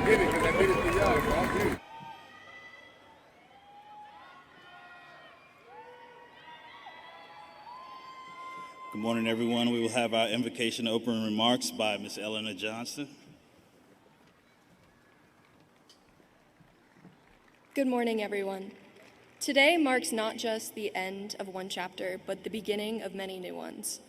Good morning, everyone. We will have our invocation opening remarks by Ms. Eleanor Johnston. Good morning, everyone. Today marks not just the end of one chapter, but the beginning of many new ones.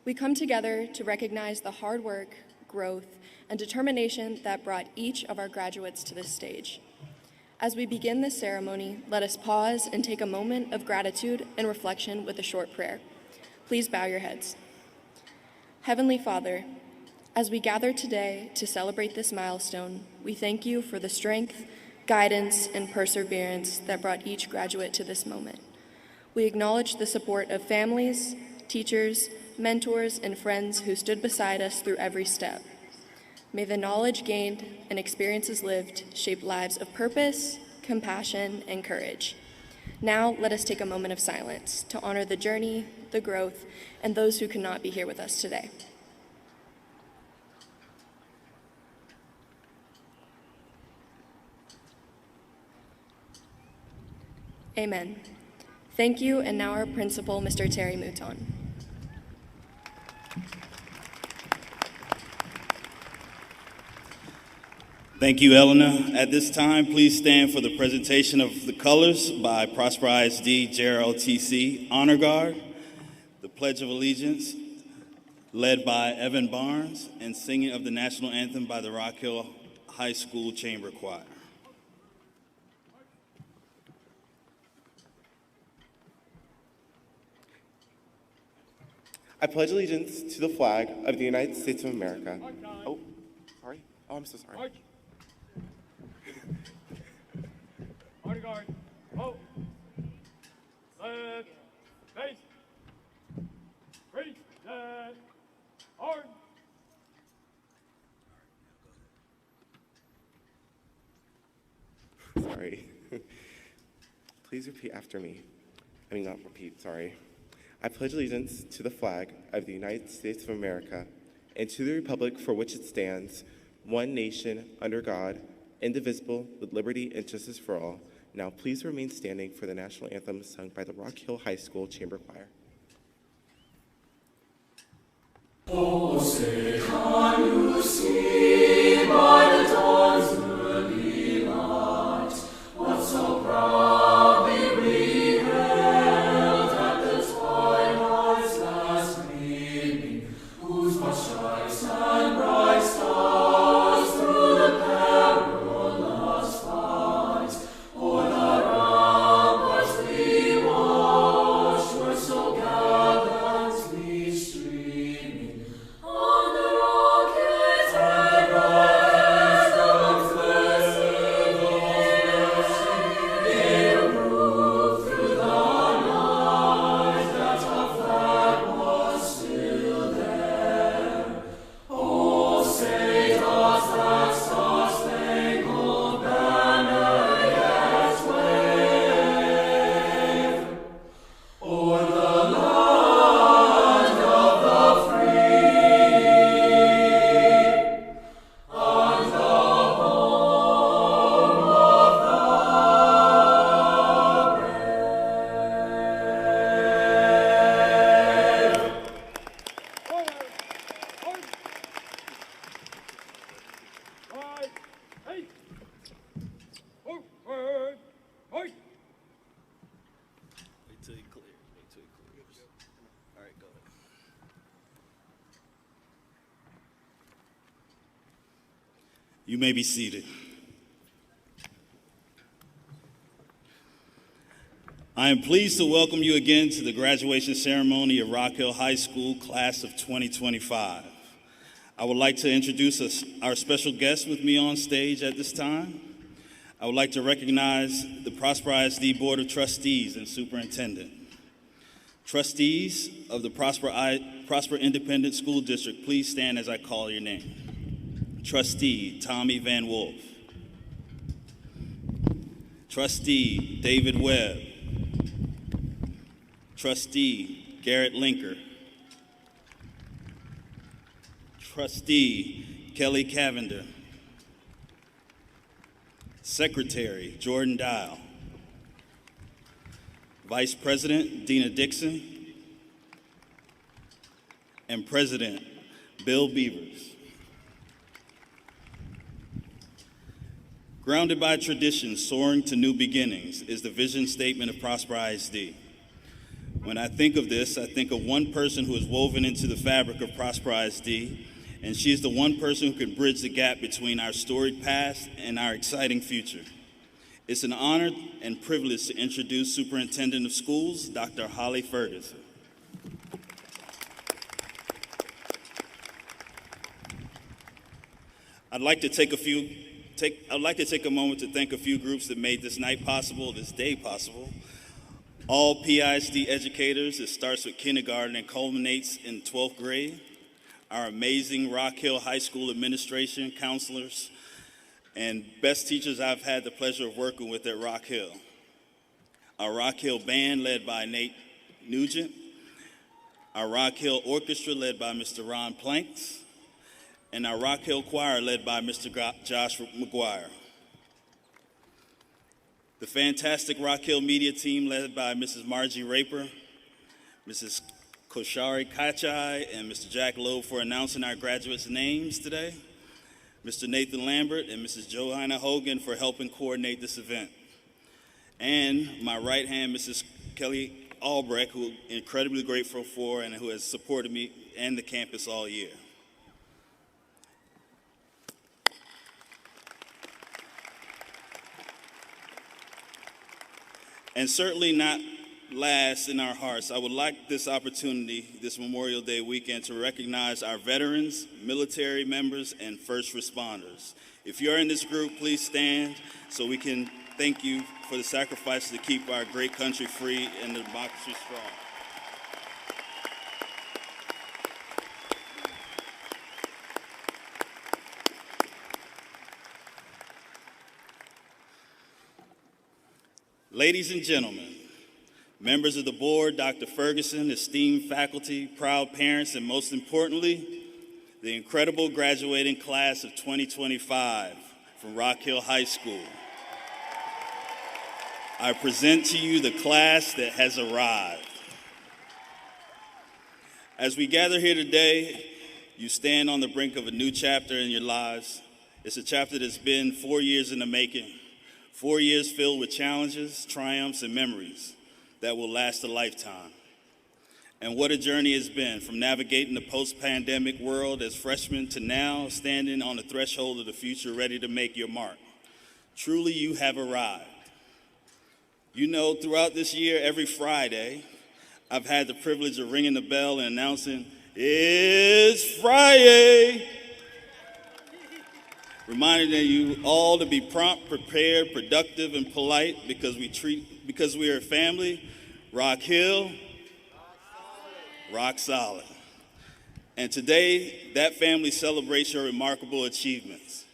We come together to recognize the hard work, growth, and determination that brought each of our graduates to this stage. As we begin this ceremony, let us pause and take a moment of gratitude and reflection with a short prayer. Please bow your heads. Heavenly Father, as we gather today to celebrate this milestone, we thank you for the strength, guidance, and perseverance that brought each graduate to this moment. We acknowledge the support of families, teachers, mentors, and friends who stood beside us through every step. May the knowledge gained and experiences lived shape lives of purpose, compassion, and courage. Now, let us take a moment of silence to honor the journey, the growth, and those who could not be here with us today. Amen. Thank you, and now our principal, Mr. Terry Mouton. Thank you, Eleanor. At this time, please stand for the presentation of the colors by Prosper ISD JROTC Honor Guard, the Pledge of Allegiance, led by Evan Barnes, and singing of the National Anthem by the Rock Hill High School Chamber Choir. I pledge allegiance to the flag of the United States of America. Oh, sorry. Oh, I'm so sorry. Honor guard. Oh. Left. Face. Ready. Set. Arm. Sorry. Please repeat after me. Not repeat, sorry. I pledge allegiance to the flag of the United States of America and to the republic for which it stands, one nation, under God, indivisible, with liberty and justice for all. Now please remain standing for the national anthem sung by the Rock Hill High School Chamber Choir. Oh, say, can you see by the dawn's early light what so proudly we hailed at the twilight's last gleaming, whose much lights and bright stars through the perilous fight o'er the ramparts we watched were so gallantly streaming on the rocket's red rise of blessed they moved through the night that our flag was still there. Oh, say does that star-spangled banner yet wave o'er the land of the free and the home of the brave. Right. Hey. Forward. Right. Wait till it clears. All right, go ahead. You may be seated. I am pleased to welcome you again to the graduation ceremony of Rock Hill High School class of 2025. I would like to introduce our special guest with me on stage at this time. I would like to recognize the Prosper ISD Board of Trustees and Superintendent. Trustees of the Prosper Independent School District, please stand as I call your name. Trustee Tommy Van Wolf. Trustee David Webb. Trustee Garrett Linker. Trustee Kelly Cavender. Secretary Jordan Dial, Vice President Dina Dixon, and President Bill Beavers. Grounded by tradition, soaring to new beginnings is the vision statement of Prosper ISD. When I think of this, I think of one person who is woven into the fabric of Prosper ISD, and she is the one person who can bridge the gap between our storied past and our exciting future. It's an honor and privilege to introduce Superintendent of Schools, Dr. Holly Ferguson. I'd like to take a moment to thank a few groups that made this night possible, this day possible. All PISD educators, it starts with kindergarten and culminates in 12th grade. Our amazing Rock Hill High School administration, counselors, and best teachers I've had the pleasure of working with at Rock Hill. Our Rock Hill band led by Nate Nugent. Our Rock Hill orchestra led by Mr. Ron Planks. And our Rock Hill choir led by Mr. Josh McGuire. The fantastic Rock Hill media team led by Mrs. Margie Raper, Mrs. Koshari Kachai, and Mr. Jack Loeb for announcing our graduates' names today, Mr. Nathan Lambert and Mrs. Johanna Hogan for helping coordinate this event, and my right hand, Mrs. Kelly Albrecht, who I'm incredibly grateful for and who has supported me and the campus all year. And certainly not last in our hearts, I would like this opportunity, this Memorial Day weekend, to recognize our veterans, military members, and first responders. If you're in this group, please stand so we can thank you for the sacrifice to keep our great country free and the democracy strong. Ladies and gentlemen, members of the board, Dr. Ferguson, esteemed faculty, proud parents, and most importantly, the incredible graduating class of 2025 from Rock Hill High School. I present to you the class that has arrived. As we gather here today, you stand on the brink of a new chapter in your lives. It's a chapter that's been 4 years in the making, 4 years filled with challenges, triumphs, and memories that will last a lifetime. And what a journey it's been, from navigating the post-pandemic world as freshmen to now standing on the threshold of the future ready to make your mark. Truly, you have arrived. You know, throughout this year, every Friday, I've had the privilege of ringing the bell and announcing, "It's Friday!" Reminding you all to be prompt, prepared, productive, and polite because we are a family. Rock Hill, rock solid. And today, that family celebrates your remarkable achievements.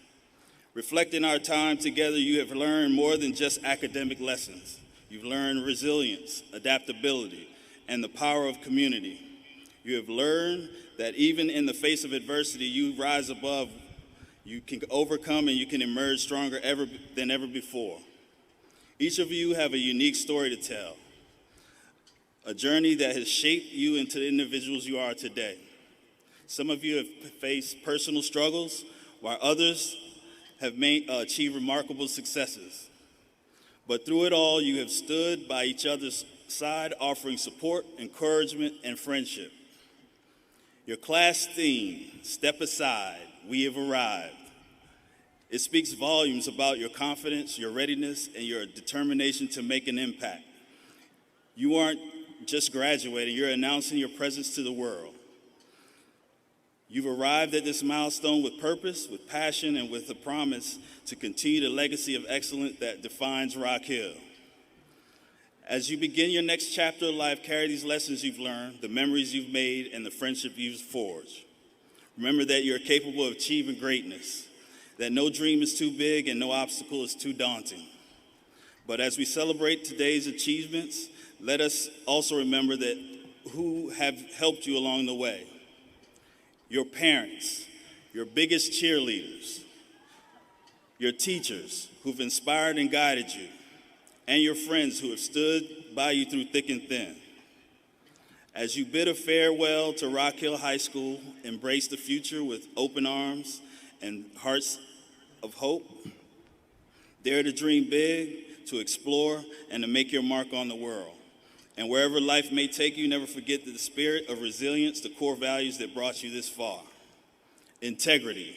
Reflecting our time together, you have learned more than just academic lessons. You've learned resilience, adaptability, and the power of community. You have learned that even in the face of adversity, you rise above. You can overcome and you can emerge stronger than ever before. Each of you have a unique story to tell, a journey that has shaped you into the individuals you are today. Some of you have faced personal struggles, while others have achieved remarkable successes. But through it all, you have stood by each other's side, offering support, encouragement, and friendship. Your class theme, "Step Aside, We Have Arrived." It speaks volumes about your confidence, your readiness, and your determination to make an impact. You aren't just graduating, you're announcing your presence to the world. You've arrived at this milestone with purpose, with passion, and with the promise to continue the legacy of excellence that defines Rock Hill. As you begin your next chapter of life, carry these lessons you've learned, the memories you've made, and the friendship you've forged. Remember that you're capable of achieving greatness, that no dream is too big and no obstacle is too daunting. But as we celebrate today's achievements, let us also remember that who have helped you along the way. Your parents, your biggest cheerleaders, your teachers who've inspired and guided you, and your friends who have stood by you through thick and thin. As you bid a farewell to Rock Hill High School, embrace the future with open arms and hearts of hope. Dare to dream big, to explore, and to make your mark on the world. And wherever life may take you, never forget the spirit of resilience, the core values that brought you this far. Integrity,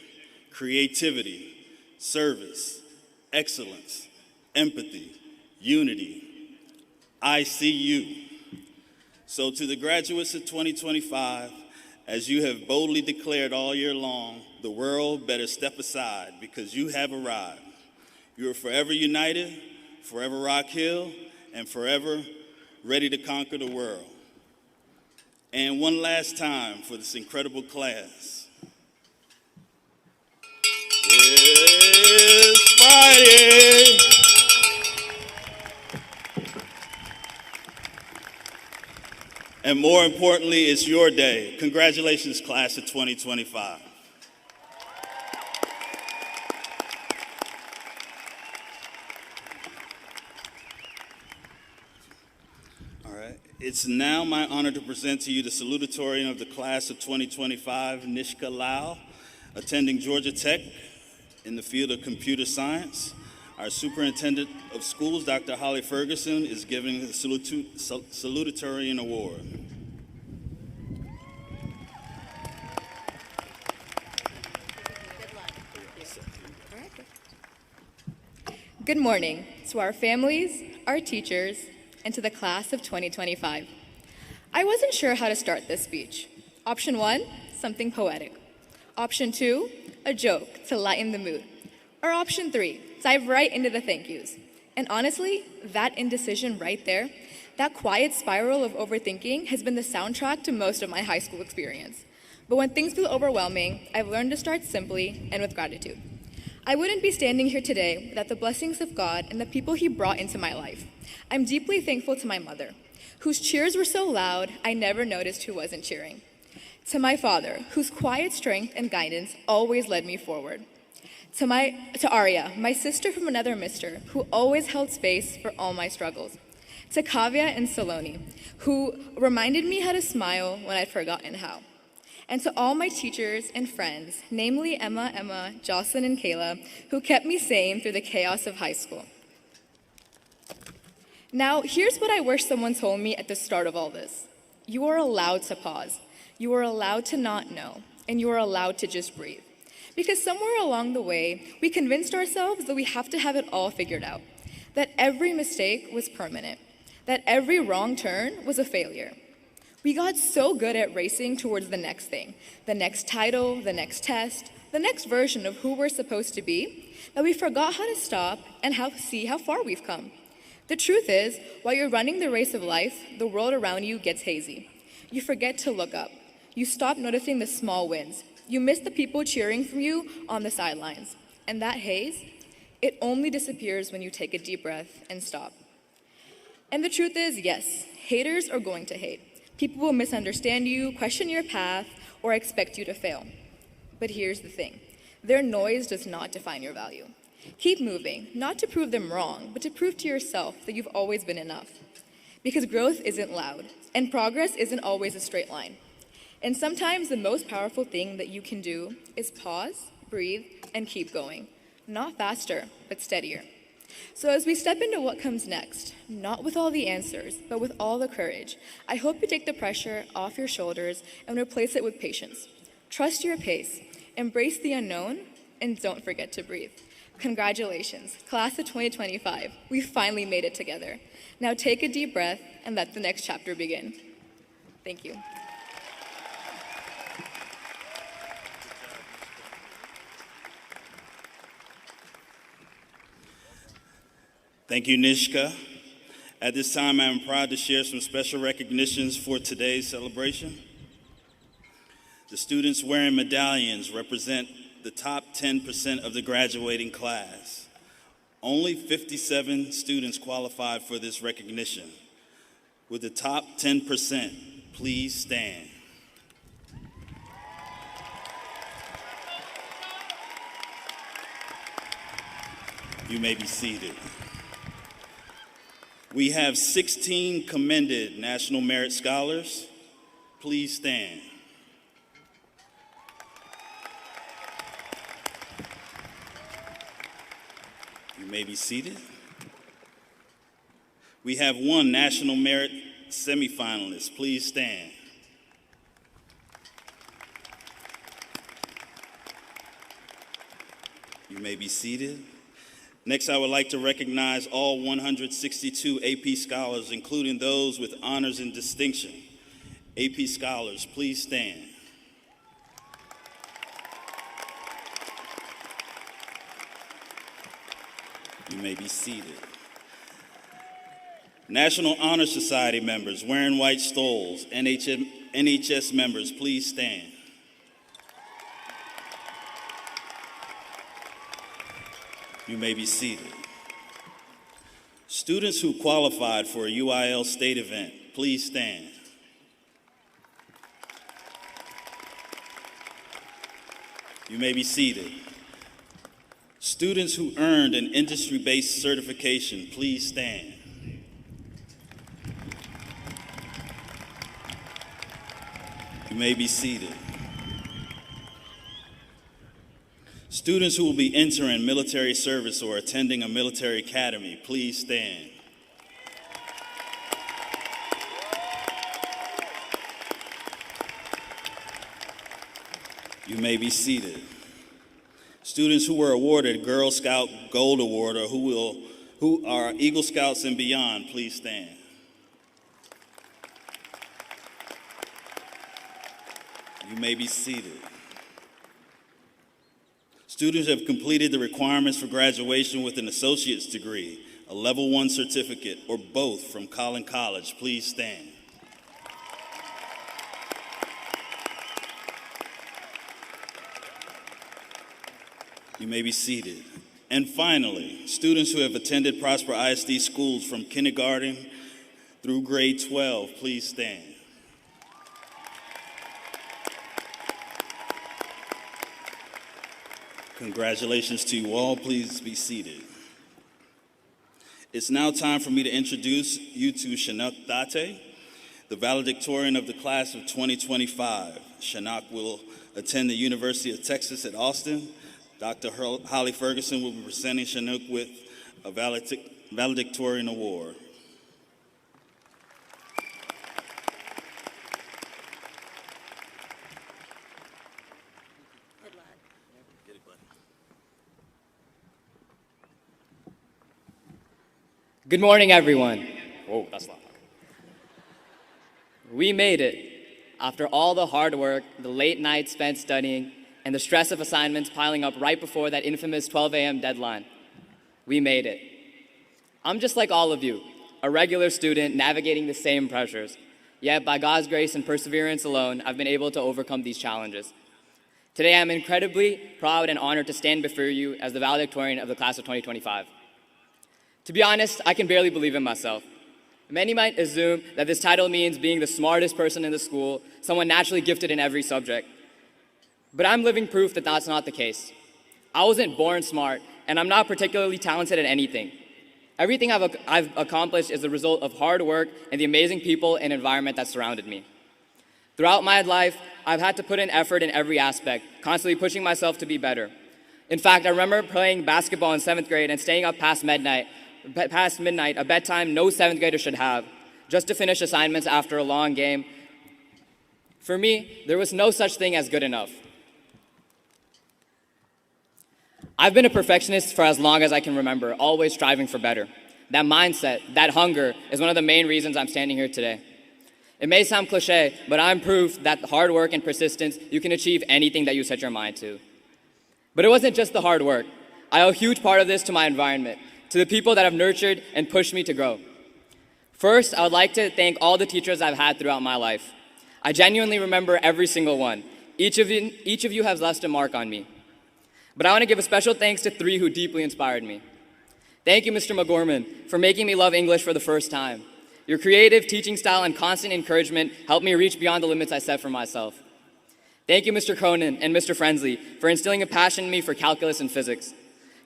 creativity, service, excellence, empathy, unity. I see you. So to the graduates of 2025, as you have boldly declared all year long, the world better step aside because you have arrived. You are forever united, forever Rock Hill, and forever ready to conquer the world. And one last time for this incredible class. It's Friday. And more importantly, it's your day. Congratulations, class of 2025. All right. It's now my honor to present to you the salutatorian of the class of 2025, Nishka Lau, attending Georgia Tech in the field of computer science. Our superintendent of schools, Dr. Holly Ferguson, is giving the salutatorian award. Good morning to our families, our teachers, and to the class of 2025. I wasn't sure how to start this speech. Option 1, something poetic. Option 2, a joke to lighten the mood. Or option 3, dive right into the thank yous. And honestly, that indecision right there, that quiet spiral of overthinking has been the soundtrack to most of my high school experience. But when things feel overwhelming, I've learned to start simply and with gratitude. I wouldn't be standing here today without the blessings of God and the people He brought into my life. I'm deeply thankful to my mother, whose cheers were so loud I never noticed who wasn't cheering. To my father, whose quiet strength and guidance always led me forward. To Arya, my sister from another mister, who always held space for all my struggles. To Kavya and Saloni, who reminded me how to smile when I'd forgotten how. And to all my teachers and friends, namely Emma, Jocelyn, and Kayla, who kept me sane through the chaos of high school. Now, here's what I wish someone told me at the start of all this. You are allowed to pause. You are allowed to not know. And you are allowed to just breathe. Because somewhere along the way, we convinced ourselves that we have to have it all figured out. That every mistake was permanent. That every wrong turn was a failure. We got so good at racing towards the next thing, the next title, the next test, the next version of who we're supposed to be, that we forgot how to stop and see how far we've come. The truth is, while you're running the race of life, the world around you gets hazy. You forget to look up. You stop noticing the small wins. You miss the people cheering from you on the sidelines. And that haze, it only disappears when you take a deep breath and stop. And the truth is, yes, haters are going to hate. People will misunderstand you, question your path, or expect you to fail. But here's the thing. Their noise does not define your value. Keep moving, not to prove them wrong, but to prove to yourself that you've always been enough. Because growth isn't loud, and progress isn't always a straight line. And sometimes the most powerful thing that you can do is pause, breathe, and keep going. Not faster, but steadier. So as we step into what comes next, not with all the answers, but with all the courage, I hope you take the pressure off your shoulders and replace it with patience. Trust your pace, embrace the unknown, and don't forget to breathe. Congratulations, class of 2025. We finally made it together. Now take a deep breath and let the next chapter begin. Thank you. Thank you, Nishka. At this time, I am proud to share some special recognitions for today's celebration. The students wearing medallions represent the top 10% of the graduating class. Only 57 students qualified for this recognition. With the top 10%, please stand. You may be seated. We have 16 commended National Merit Scholars. Please stand. You may be seated. We have one National Merit semifinalist. Please stand. You may be seated. Next, I would like to recognize all 162 AP Scholars, including those with honors and distinction. AP Scholars, please stand. You may be seated. National Honor Society members, wearing white stoles, NHS members, please stand. You may be seated. Students who qualified for a UIL state event, please stand. You may be seated. Students who earned an industry-based certification, please stand. You may be seated. Students who will be entering military service or attending a military academy, please stand. You may be seated. Students who were awarded Girl Scout Gold Award or who are Eagle Scouts and beyond, please stand. You may be seated. Students who have completed the requirements for graduation with an associate's degree, a level 1 certificate, or both from Collin College, please stand. You may be seated. And finally, students who have attended Prosper ISD schools from kindergarten through grade 12, please stand. Congratulations to you all. Please be seated. It's now time for me to introduce you to Chinook Date, the valedictorian of the class of 2025. Chinook will attend the University of Texas at Austin. Dr. Holly Ferguson will be presenting Chinook with a valedictorian award. Good morning, everyone. Whoa, that's loud. We made it. After all the hard work, the late nights spent studying, and the stress of assignments piling up right before that infamous 12 a.m. deadline, we made it. I'm just like all of you, a regular student navigating the same pressures. Yet, by God's grace and perseverance alone, I've been able to overcome these challenges. Today, I'm incredibly proud and honored to stand before you as the valedictorian of the class of 2025. To be honest, I can barely believe in myself. Many might assume that this title means being the smartest person in the school, someone naturally gifted in every subject. But I'm living proof that that's not the case. I wasn't born smart, and I'm not particularly talented at anything. Everything I've accomplished is the result of hard work and the amazing people and environment that surrounded me. Throughout my life, I've had to put in effort in every aspect, constantly pushing myself to be better. In fact, I remember playing basketball in 7th grade and staying up past midnight, a bedtime no 7th grader should have, just to finish assignments after a long game. For me, there was no such thing as good enough. I've been a perfectionist for as long as I can remember, always striving for better. That mindset, that hunger, is one of the main reasons I'm standing here today. It may sound cliche, but I'm proof that hard work and persistence, you can achieve anything that you set your mind to. But it wasn't just the hard work. I owe a huge part of this to my environment, to the people that have nurtured and pushed me to grow. First, I would like to thank all the teachers I've had throughout my life. I genuinely remember every single one. Each of you has left a mark on me. But I want to give a special thanks to 3 who deeply inspired me. Thank you, Mr. McGorman, for making me love English for the first time. Your creative teaching style and constant encouragement helped me reach beyond the limits I set for myself. Thank you, Mr. Cronin and Mr. Frensley, for instilling a passion in me for calculus and physics.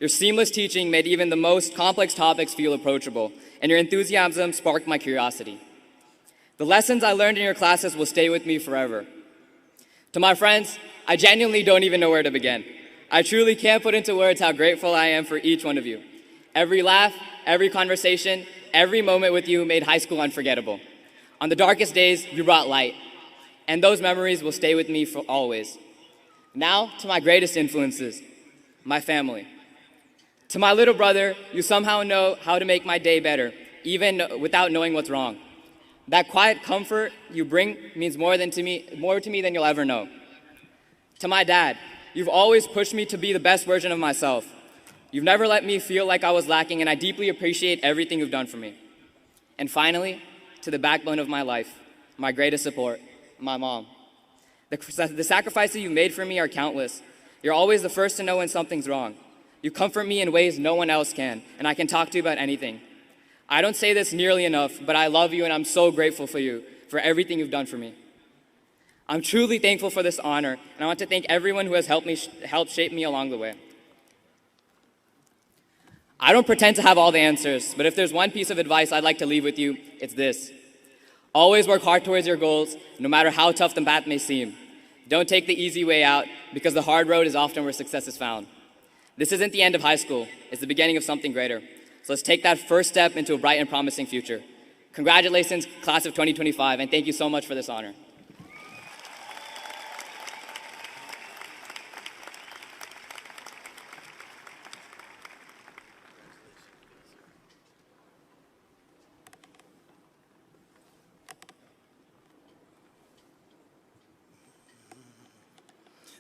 Your seamless teaching made even the most complex topics feel approachable, and your enthusiasm sparked my curiosity. The lessons I learned in your classes will stay with me forever. To my friends, I genuinely don't even know where to begin. I truly can't put into words how grateful I am for each one of you. Every laugh, every conversation, every moment with you made high school unforgettable. On the darkest days, you brought light, and those memories will stay with me for always. Now, to my greatest influences, my family. To my little brother, you somehow know how to make my day better, even without knowing what's wrong. That quiet comfort you bring means more to me than you'll ever know. To my dad, you've always pushed me to be the best version of myself. You've never let me feel like I was lacking, and I deeply appreciate everything you've done for me. And finally, to the backbone of my life, my greatest support, my mom. The sacrifices you made for me are countless. You're always the first to know when something's wrong. You comfort me in ways no one else can, and I can talk to you about anything. I don't say this nearly enough, but I love you and I'm so grateful for you, for everything you've done for me. I'm truly thankful for this honor, and I want to thank everyone who has helped shape me along the way. I don't pretend to have all the answers, but if there's one piece of advice I'd like to leave with you, it's this. Always work hard towards your goals, no matter how tough the path may seem. Don't take the easy way out, because the hard road is often where success is found. This isn't the end of high school, it's the beginning of something greater. So let's take that first step into a bright and promising future. Congratulations, class of 2025, and thank you so much for this honor.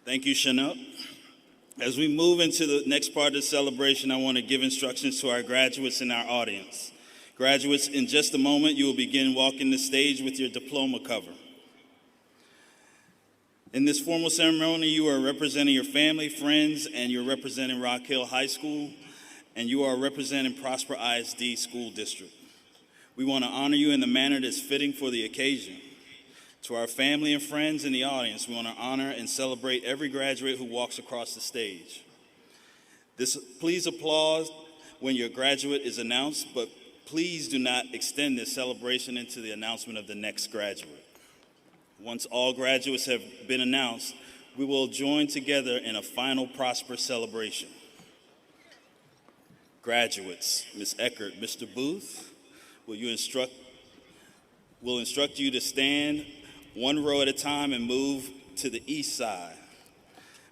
Thank you, Chanel. As we move into the next part of the celebration, I want to give instructions to our graduates in our audience. Graduates, in just a moment, you will begin walking the stage with your diploma cover. In this formal ceremony, you are representing your family, friends, and you're representing Rock Hill High School, and you are representing Prosper ISD School District. We want to honor you in the manner that's fitting for the occasion. To our family and friends in the audience, we want to honor and celebrate every graduate who walks across the stage. Please applaud when your graduate is announced, but please do not extend this celebration into the announcement of the next graduate. Once all graduates have been announced, we will join together in a final Prosper celebration. Graduates, Ms. Eckert, Mr. Booth, will instruct you to stand one row at a time and move to the east side.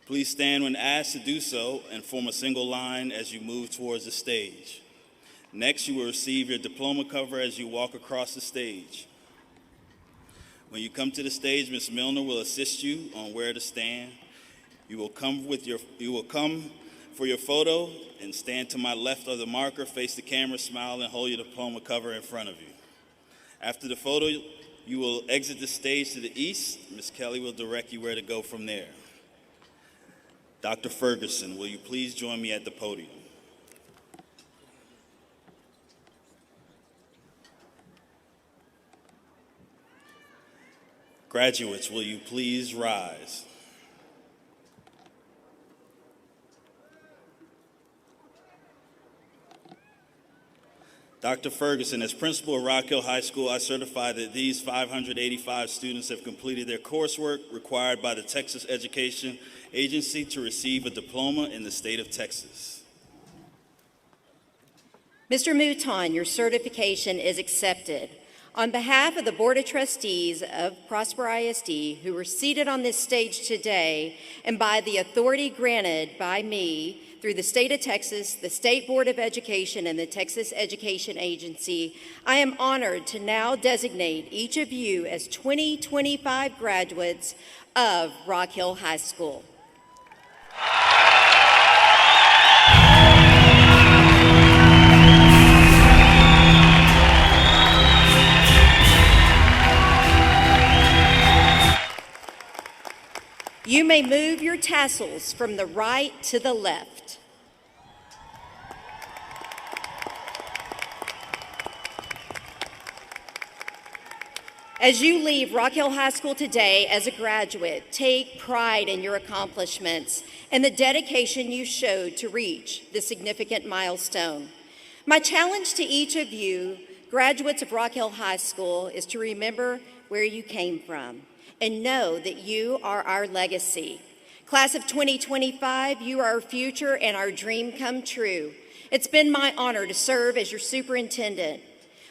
Please stand when asked to do so and form a single line as you move towards the stage. Next, you will receive your diploma cover as you walk across the stage. When you come to the stage, Ms. Milner will assist you on where to stand. You will come for your photo and stand to my left of the marker, face the camera, smile, and hold your diploma cover in front of you. After the photo, you will exit the stage to the east. Ms. Kelly will direct you where to go from there. Dr. Ferguson, will you please join me at the podium? Graduates, will you please rise? Dr. Ferguson, as principal of Rock Hill High School, I certify that these 585 students have completed their coursework required by the Texas Education Agency to receive a diploma in the state of Texas. Mr. Mouton, your certification is accepted. On behalf of the Board of Trustees of Prosper ISD, who are seated on this stage today, and by the authority granted by me through the state of Texas, the State Board of Education, and the Texas Education Agency, I am honored to now designate each of you as 2025 graduates of Rock Hill High School. You may move your tassels from the right to the left. As you leave Rock Hill High School today as a graduate, take pride in your accomplishments and the dedication you showed to reach this significant milestone. My challenge to each of you, graduates of Rock Hill High School, is to remember where you came from and know that you are our legacy. Class of 2025, you are our future and our dream come true. It's been my honor to serve as your superintendent.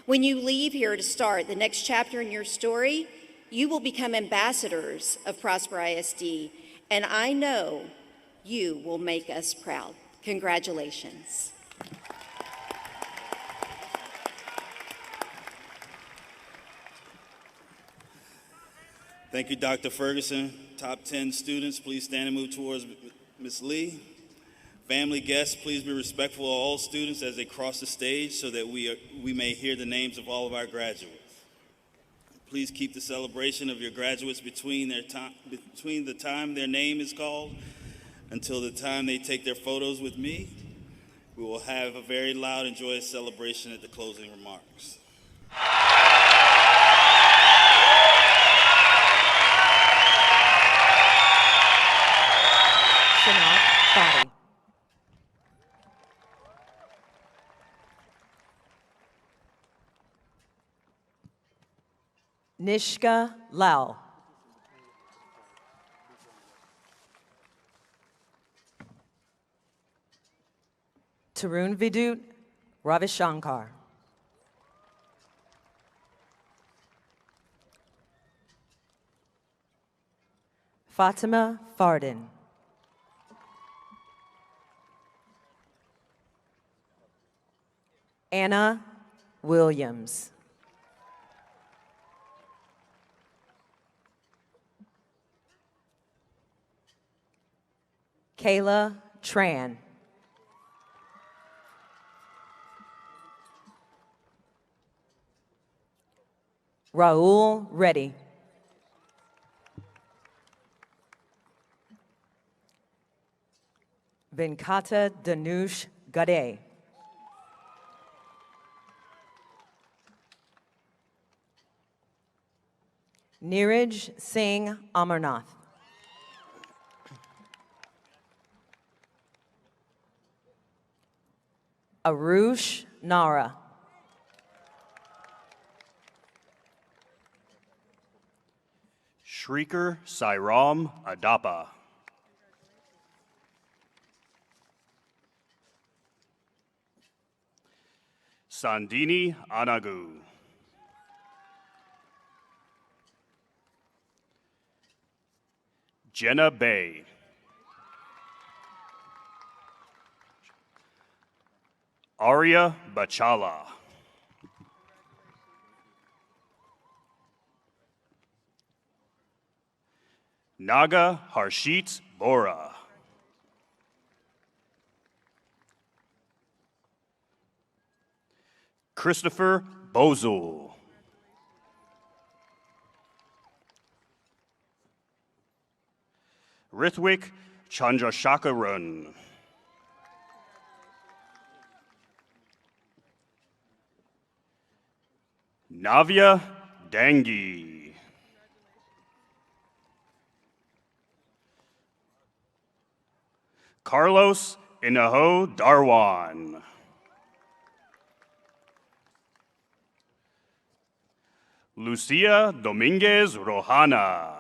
When you leave here to start the next chapter in your story, you will become ambassadors of Prosper ISD, and I know you will make us proud. Congratulations. Thank you, Dr. Ferguson. Top 10 students, please stand and move towards Ms. Lee. Family guests, please be respectful of all students as they cross the stage so that we may hear the names of all of our graduates. Please keep the celebration of your graduates between the time their name is called until the time they take their photos with me. We will have a very loud and joyous celebration at the closing remarks. Shanat Fadi. Nishka Lau. Tarun Vidut Ravishankar. Fatima Fardin. Anna Williams. Kayla Tran. Raul Reddy. Venkata Danush Gade. Neeraj Singh Amarnath. Arush Nara. Shrikar Sairam Adapa. Sandini Anagu. Jenna Bay. Arya Bachala. Naga Harshit Bora. Christopher Bozul. Rithwik Chandrashakaran. Navya Dangi. Carlos Inaho Darwan. Lucia Dominguez Rohana.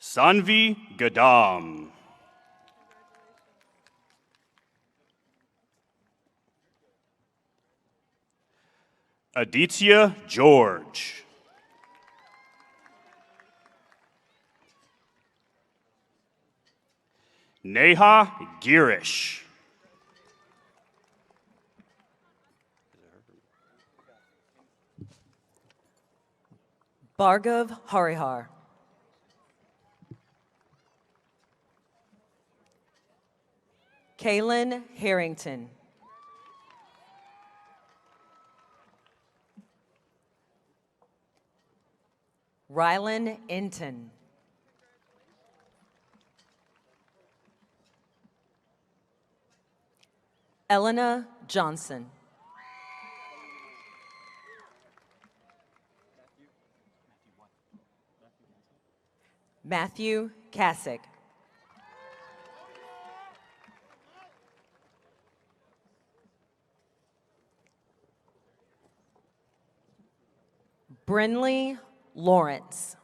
Sanvi Gadam. Aditya George. Neha Girish. Bhargav Harihar. Kaylin Harrington. Rylan Inton. Elena Johnson. Matthew Kassick. Brinley Lawrence.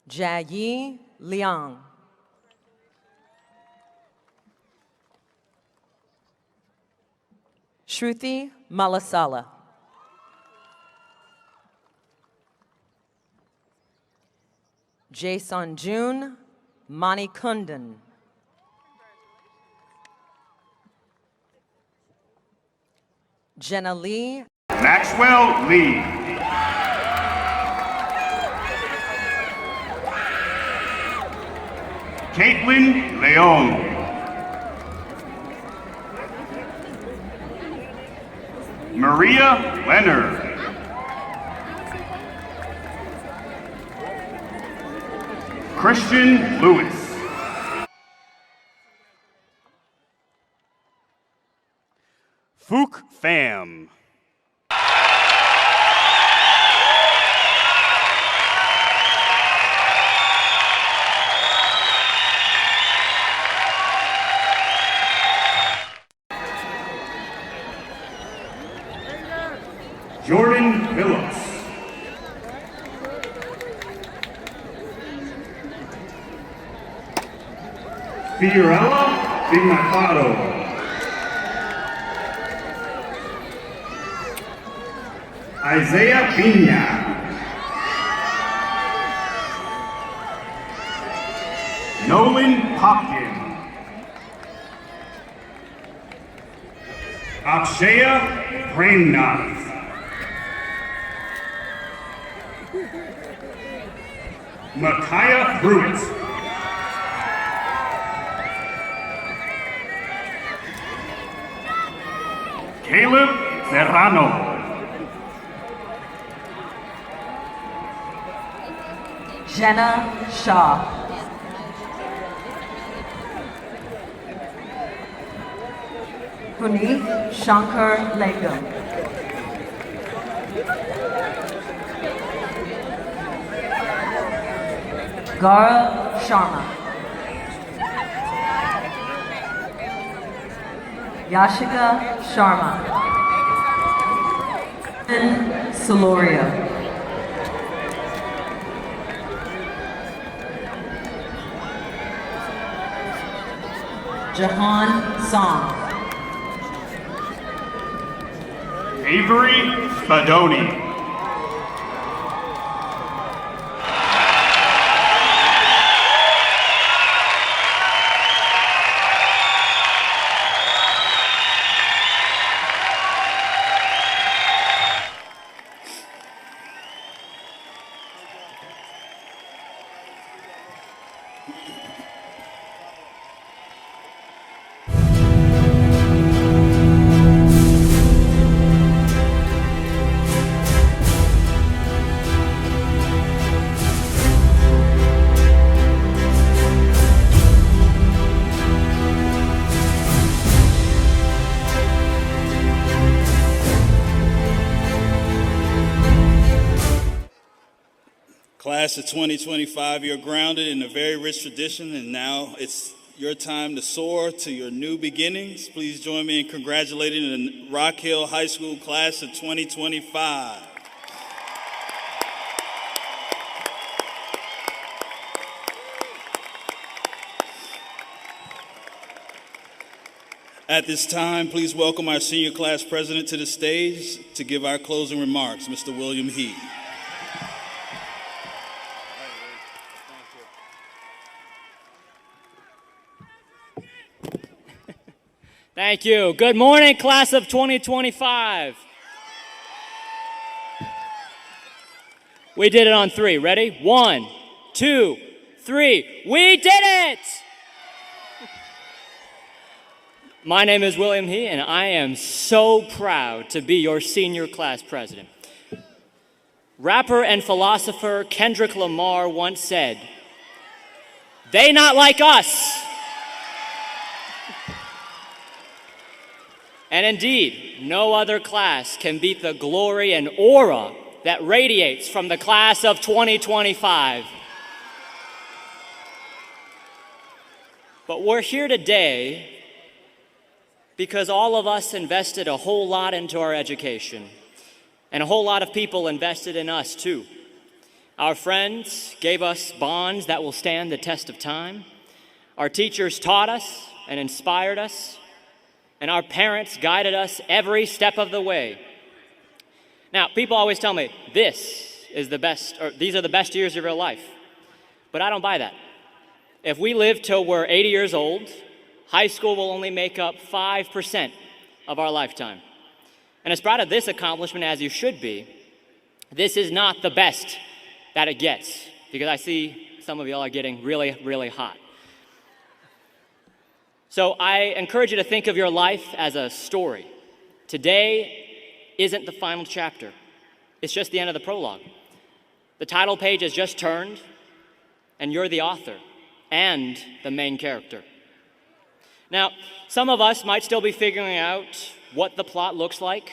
Jayi Liang. Shruti Malasala. Jason June Manikundan. Jenna Lee. Maxwell Lee. Caitlin Leon. Maria Leonard. Christian Lewis. Fook Pham. Jordan Phillips. Fiorella Pignataro. Isaiah Pina. Nolan Hopkins. Akshaya Premnath. Micaiah Pruitt. Caleb Serrano. Jenna Shaw. Puneet Shankar Legam. Gara Sharma. Yashika Sharma. Soloria. Jahan Song. Avery Spadoni. Class of 2025, you're grounded in a very rich tradition, and now it's your time to soar to your new beginnings. Please join me in congratulating the Rock Hill High School Class of 2025. At this time, please welcome our senior class president to the stage to give our closing remarks, Mr. William Heath. Thank you. Good morning, class of 2025. We did it on three. Ready? 1, 2, 3. We did it! My name is William He, and I am so proud to be your senior class president. Rapper and philosopher Kendrick Lamar once said, "They not like us." And indeed, no other class can beat the glory and aura that radiates from the class of 2025. But we're here today because all of us invested a whole lot into our education, and a whole lot of people invested in us too. Our friends gave us bonds that will stand the test of time. Our teachers taught us and inspired us, and our parents guided us every step of the way. Now, people always tell me, this is the best, or these are the best years of your life. But I don't buy that. If we live till we're 80 years old, high school will only make up 5% of our lifetime. And as proud of this accomplishment as you should be, this is not the best that it gets, because I see some of y'all are getting really, really hot. So I encourage you to think of your life as a story. Today isn't the final chapter. It's just the end of the prologue. The title page has just turned, and you're the author and the main character. Now, some of us might still be figuring out what the plot looks like.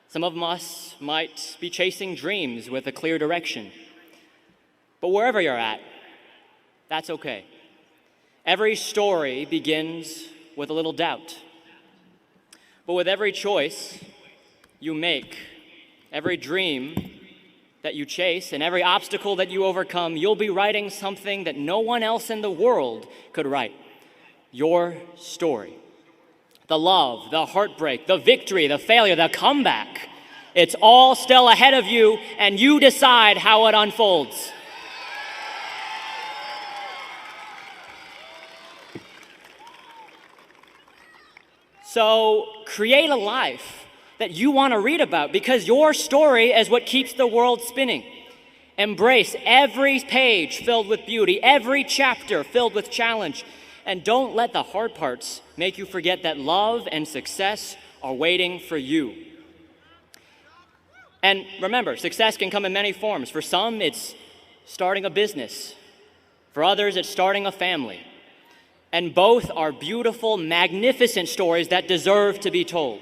Some of us might be chasing dreams with a clear direction. But wherever you're at, that's okay. Every story begins with a little doubt. But with every choice you make, every dream that you chase, and every obstacle that you overcome, you'll be writing something that no one else in the world could write. Your story. The love, the heartbreak, the victory, the failure, the comeback. It's all still ahead of you, and you decide how it unfolds. So create a life that you want to read about, because your story is what keeps the world spinning. Embrace every page filled with beauty, every chapter filled with challenge, and don't let the hard parts make you forget that love and success are waiting for you. And remember, success can come in many forms. For some, it's starting a business. For others, it's starting a family. And both are beautiful, magnificent stories that deserve to be told.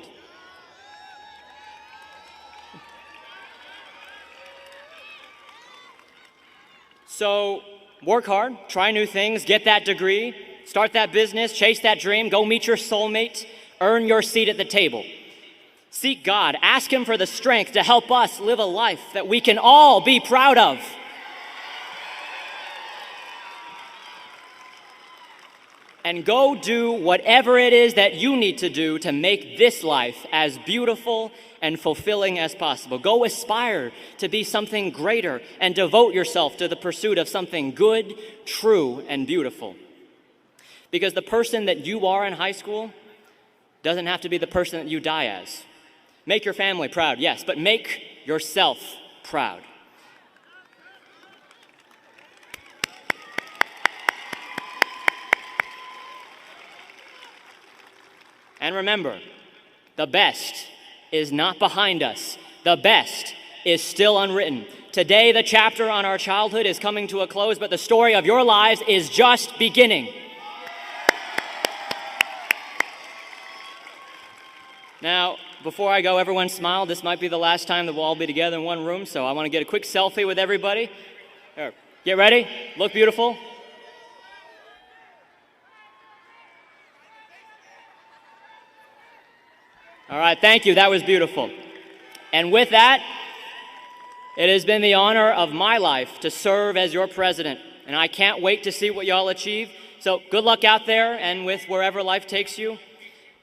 So work hard, try new things, get that degree, start that business, chase that dream, go meet your soulmate, earn your seat at the table. Seek God, ask Him for the strength to help us live a life that we can all be proud of. And go do whatever it is that you need to do to make this life as beautiful and fulfilling as possible. Go aspire to be something greater and devote yourself to the pursuit of something good, true, and beautiful. Because the person that you are in high school doesn't have to be the person that you die as. Make your family proud, yes, but make yourself proud. And remember, the best is not behind us. The best is still unwritten. Today, the chapter on our childhood is coming to a close, but the story of your lives is just beginning. Now, before I go, everyone smile. This might be the last time that we'll all be together in one room, so I want to get a quick selfie with everybody. Here, get ready. Look beautiful. All right, thank you. That was beautiful. And with that, it has been the honor of my life to serve as your president, and I can't wait to see what y'all achieve. So good luck out there and with wherever life takes you.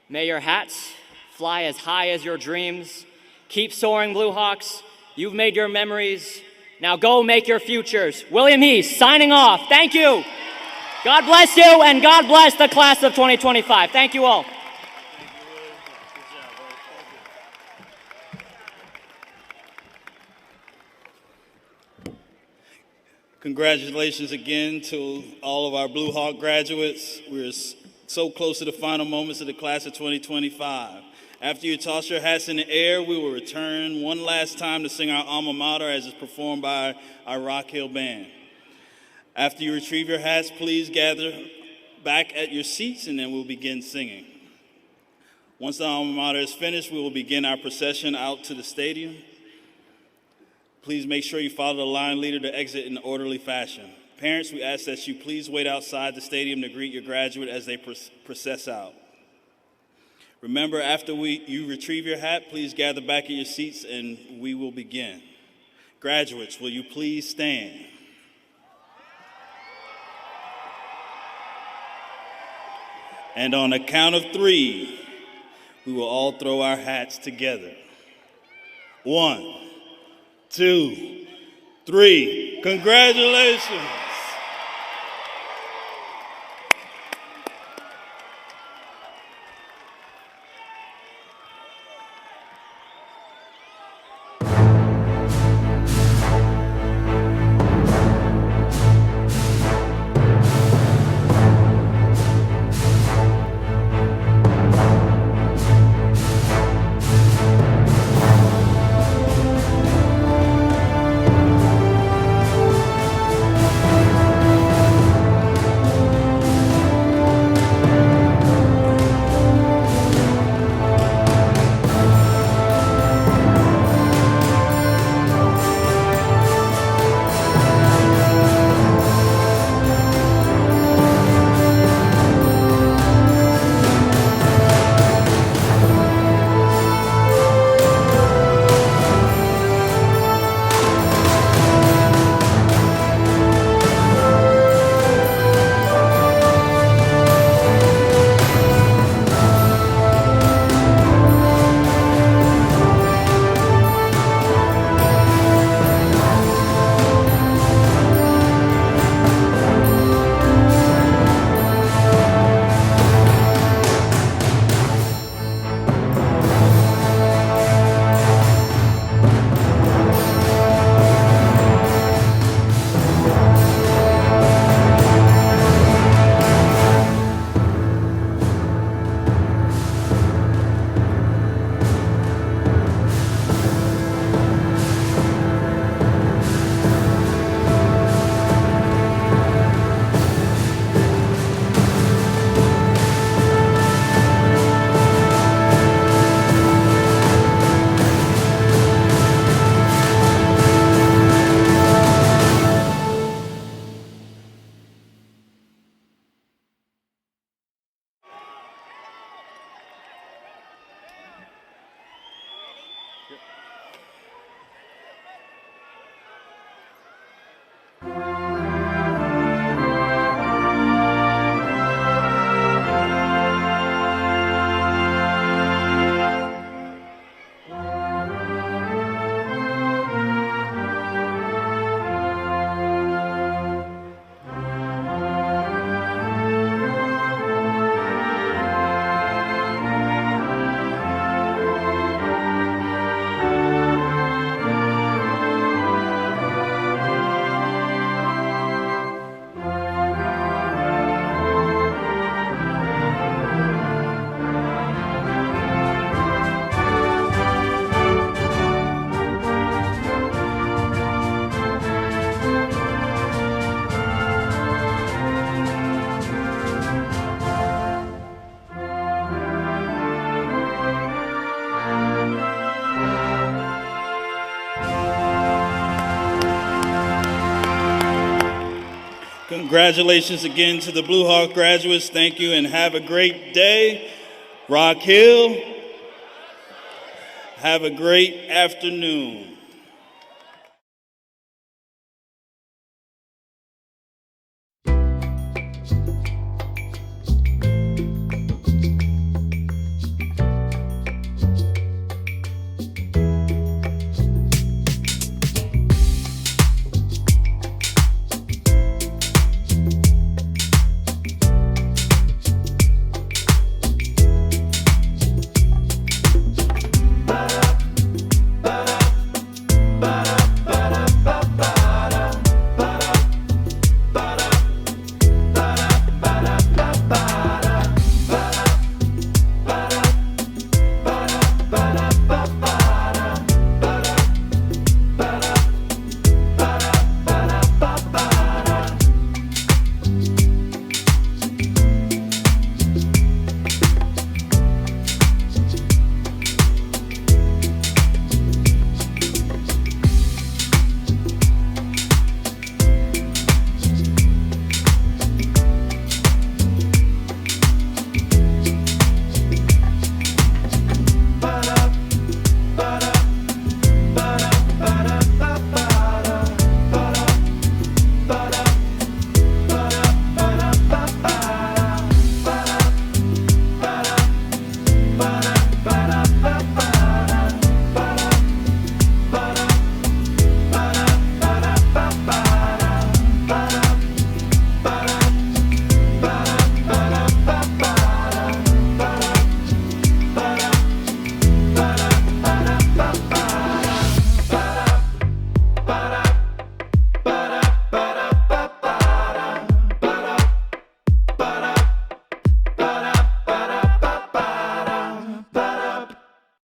May your hats fly as high as your dreams. Keep soaring, Blue Hawks. You've made your memories. Now go make your futures. William Heath, signing off. Thank you. God bless you, and God bless the class of 2025. Thank you all. Congratulations again to all of our Blue Hawk graduates. We're so close to the final moments of the class of 2025. After you toss your hats in the air, we will return one last time to sing our alma mater as is performed by our Rock Hill Band. After you retrieve your hats, please gather back at your seats and then we'll begin singing. Once the alma mater is finished, we will begin our procession out to the stadium. Please make sure you follow the line leader to exit in orderly fashion. Parents, we ask that you please wait outside the stadium to greet your graduate as they process out. Remember, after you retrieve your hat, please gather back at your seats and we will begin. Graduates, will you please stand? And on the count of 3, we will all throw our hats together. 1, 2, 3. Congratulations. Congratulations again to the Blue Hawk graduates. Thank you and have a great day. Rock Hill, have a great afternoon.